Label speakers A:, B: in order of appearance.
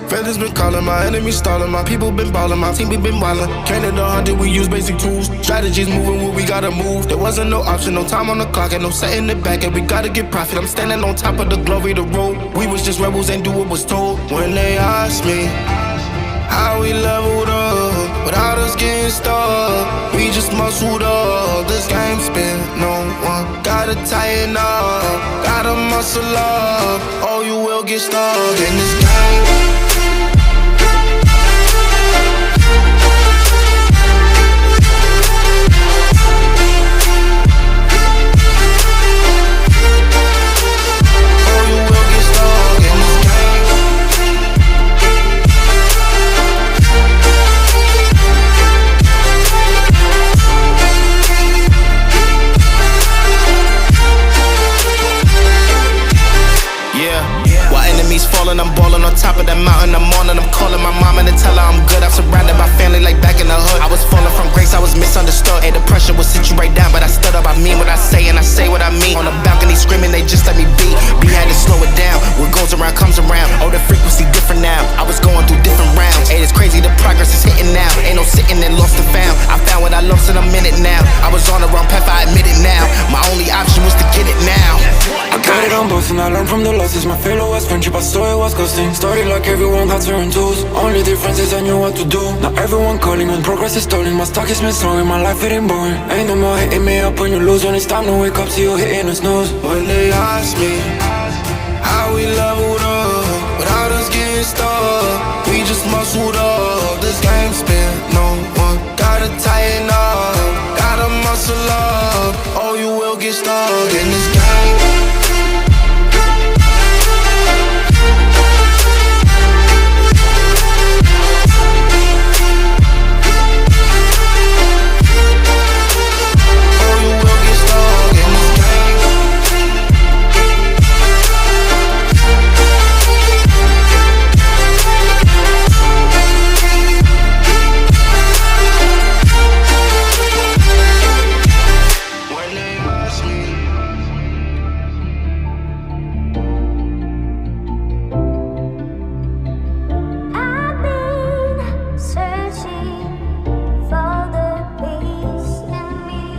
A: Feathers been calling, my enemies stalling, my people been ballin', my team we been wildin'. Canada 100, we use basic tools. Strategies moving where we gotta move. There wasn't no option, no time on the clock, and no setting it back, and we gotta get profit. I'm standing on top of the glory, the road. We was just rebels, ain't do what was told. When they asked me how we leveled up, without us getting stuck, we just muscled up. This game spin, no one gotta tighten up, gotta muscle up, or you will get stuck in this game. Falling, I'm balling on top of that mountain. I'm on and I'm calling my mama to tell her I'm good. I'm surrounded by family like back in the hood. I was falling from grace, I was misunderstood. Hey, the pressure will sit you right down, but I stood up. I mean what I say and I say what I mean. On the balcony screaming, they just let me be. We had to slow it down. What goes around comes around. Oh, the frequency different now. I was going through different rounds. Hey, it's crazy, the progress is hitting now. Ain't no sitting and lost and found. I found what I lost and I'm in it now. I was on the wrong path, I admit it now. My only option was to get it now.
B: I got it on both and I learned from the losses. My failure was friendship, I saw it was costing. Started like everyone had certain tools. Only difference is I knew what to do. Now everyone calling when progress is stalling. My stock is missing, my life it ain't boring. Ain't no more hitting me up when you lose. When it's time to wake up, see you hitting the snooze.
A: When they ask me how we leveled up, without us getting stuck, we just muscled up.